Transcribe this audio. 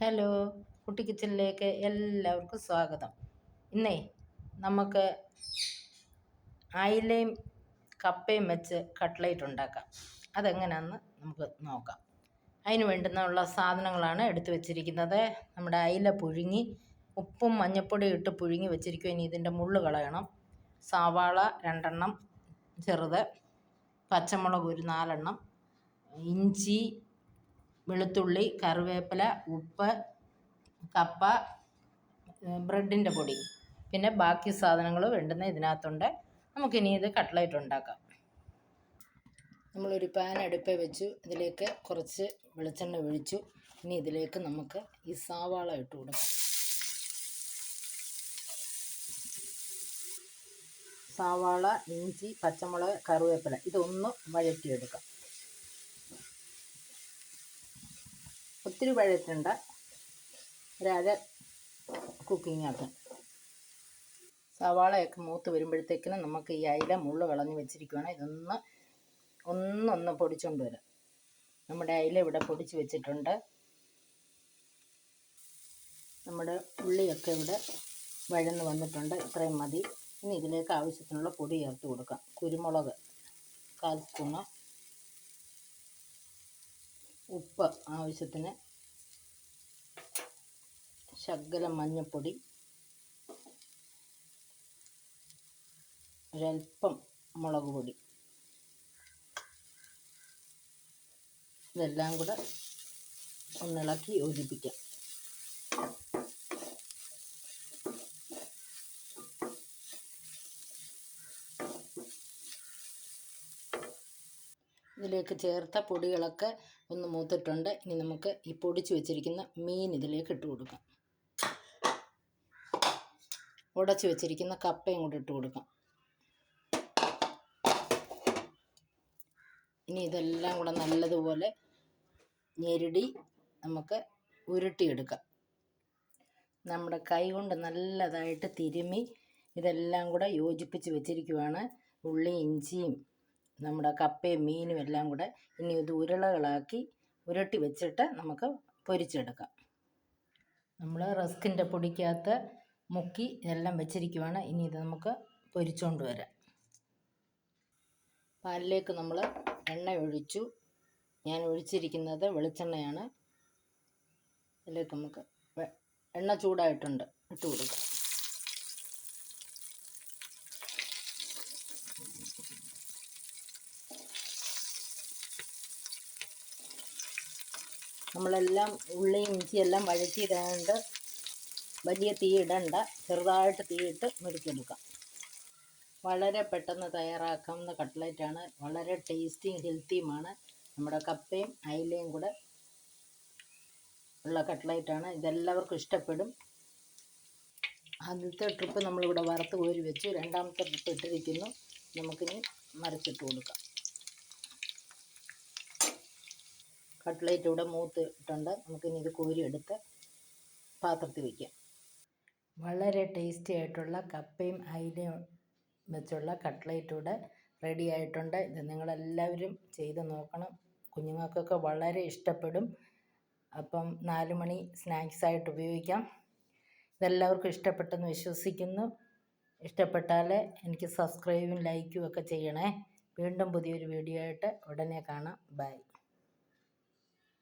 Hello, കുട്ടി കിച്ചണിലേക്ക് എല്ലാവർക്കും സ്വാഗതം. ഇന്നേ നമുക്ക് അയിലയും കപ്പയും വെച്ച് കട്ട്ലേറ്റ് ഉണ്ടാക്കാം. അതെങ്ങനെയാണെന്ന് നമുക്ക് നോക്കാം. അതിന് വേണ്ടുന്നുള്ള സാധനങ്ങളാണ് എടുത്തു വെച്ചിരിക്കുന്നത്. നമ്മുടെ അയില പുഴുങ്ങി ഉപ്പും മഞ്ഞൾപ്പൊടിയും ഇട്ട് പുഴുങ്ങി വെച്ചിരിക്കും. ഇനി ഇതിൻ്റെ മുള്ള് കളയണം. സവാള 2 എണ്ണം ചെറുത്, പച്ചമുളക് ഒരു 4 എണ്ണം, ഇഞ്ചി, വെളുത്തുള്ളി, കറിവേപ്പില, ഉപ്പ്, കപ്പ, ബ്രെഡിൻ്റെ പൊടി, പിന്നെ ബാക്കി സാധനങ്ങൾ വേണ്ടുന്ന ഇതിനകത്തുണ്ട്. നമുക്കിനി ഇത് കട്ട്ലേറ്റ് ഉണ്ടാക്കാം. നമ്മളൊരു പാൻ അടുപ്പിൽ വെച്ചു. ഇതിലേക്ക് കുറച്ച് വെളിച്ചെണ്ണ ഒഴിച്ചു. ഇനി ഇതിലേക്ക് നമുക്ക് ഈ സവാള ഇട്ട് കൊടുക്കാം. സവാള, ഇഞ്ചി, പച്ചമുളക്, കറിവേപ്പില ഇതൊന്ന് വഴറ്റിയെടുക്കാം. ഒത്തിരി വഴറ്റണ്ട, ഒരര കുക്കിംഗ് ആക്കാം. സവാളയൊക്കെ മൂത്ത് വരുമ്പോഴത്തേക്കിനും നമുക്ക് ഈ അയില മുള്ള് കളഞ്ഞ് വെച്ചിരിക്കുകയാണ്. ഒന്നൊന്ന് പൊടിച്ചുകൊണ്ട് വരാം. നമ്മുടെ അയില ഇവിടെ പൊടിച്ച് വെച്ചിട്ടുണ്ട്. നമ്മുടെ ഉള്ളിയൊക്കെ ഇവിടെ വഴന്ന് വന്നിട്ടുണ്ട്. ഇത്രയും മതി. ഇനി ഇതിലേക്ക് ആവശ്യത്തിനുള്ള പൊടി ചേർത്ത് കൊടുക്കാം. കുരുമുളക് 1/4 സ്പൂണ്, ഉപ്പ് ആവശ്യത്തിന്, ശകലം മഞ്ഞൾപ്പൊടി, ഒരൽപ്പം മുളക് പൊടി. ഇതെല്ലാം കൂടെ ഒന്നിളക്കി യോജിപ്പിക്കാം. ഇതിലേക്ക് ചേർത്ത പൊടികളൊക്കെ ഒന്ന് മൂത്തിട്ടുണ്ട്. ഇനി നമുക്ക് ഈ പൊടിച്ച് വെച്ചിരിക്കുന്ന മീൻ ഇതിലേക്ക് ഇട്ട് കൊടുക്കാം. ഉടച്ച് വെച്ചിരിക്കുന്ന കപ്പയും കൂടെ ഇട്ട് കൊടുക്കാം. ഇനി ഇതെല്ലാം കൂടെ നല്ലതുപോലെ ഞെരടി നമുക്ക് ഉരുട്ടിയെടുക്കാം. നമ്മുടെ കൈ കൊണ്ട് നല്ലതായിട്ട് തിരുമ്മി ഇതെല്ലാം കൂടെ യോജിപ്പിച്ച് വെച്ചിരിക്കുവാണ്. ഉള്ളി, ഇഞ്ചിയും നമ്മുടെ കപ്പയും മീനും എല്ലാം കൂടെ. ഇനി ഇത് ഉരുളകളാക്കി ഉരുട്ടി വെച്ചിട്ട് നമുക്ക് പൊരിച്ചെടുക്കാം. നമ്മൾ റസ്കിൻ്റെ പൊടിക്കകത്ത് മുക്കി ഇതെല്ലാം വെച്ചിരിക്കുവാണ്. ഇനി ഇത് നമുക്ക് പൊരിച്ചുകൊണ്ട് വരാം. പാനിലേക്ക് നമ്മൾ എണ്ണ ഒഴിച്ചു. ഞാൻ ഒഴിച്ചിരിക്കുന്നത് വെളിച്ചെണ്ണയാണ്. ഇതിലേക്ക് നമുക്ക് എണ്ണ ചൂടായിട്ടുണ്ട്, ഇട്ട് കൊടുക്കാം. നമ്മളെല്ലാം ഉള്ളിയും ഇഞ്ചിയെല്ലാം വഴറ്റിയിടാണ്ട് വലിയ തീ ഇടണ്ട, ചെറുതായിട്ട് തീയിട്ട് മുരിച്ചെടുക്കാം. വളരെ പെട്ടെന്ന് തയ്യാറാക്കാവുന്ന കട്ട്ലേറ്റാണ്. വളരെ ടേസ്റ്റിയും ഹെൽത്തിയുമാണ്. നമ്മുടെ കപ്പയും അയിലയും കൂടെ ഉള്ള കട്ട്ലേറ്റാണ്. ഇതെല്ലാവർക്കും ഇഷ്ടപ്പെടും. ആദ്യത്തെ ട്രിപ്പ് നമ്മളിവിടെ വറുത്ത് കോരി വെച്ചു. രണ്ടാമത്തെ ട്രിപ്പ് ഇട്ടിരിക്കുന്നു. നമുക്കിനി മറിച്ചിട്ട് കൊടുക്കാം. കട്ട്ലേറ്റ് ഇവിടെ മൂത്തിട്ടുണ്ട്. നമുക്കിനി ഇത് കോരി എടുത്ത് പാത്രത്തിൽ വയ്ക്കാം. വളരെ ടേസ്റ്റി ആയിട്ടുള്ള കപ്പയും അയിലയും വെച്ചുള്ള കട്ട്ലേറ്റ് ഇവിടെ റെഡി ആയിട്ടുണ്ട്. ഇത് നിങ്ങളെല്ലാവരും ചെയ്ത് നോക്കണം. കുഞ്ഞുങ്ങൾക്കൊക്കെ വളരെ ഇഷ്ടപ്പെടും. അപ്പം 4 മണി സ്നാക്സായിട്ട് ഉപയോഗിക്കാം. ഇതെല്ലാവർക്കും ഇഷ്ടപ്പെട്ടെന്ന് വിശ്വസിക്കുന്നു. ഇഷ്ടപ്പെട്ടാൽ എനിക്ക് സബ്സ്ക്രൈബും ലൈക്കും ഒക്കെ ചെയ്യണേ. വീണ്ടും പുതിയൊരു വീഡിയോ ആയിട്ട് ഉടനെ കാണാം. ബൈ.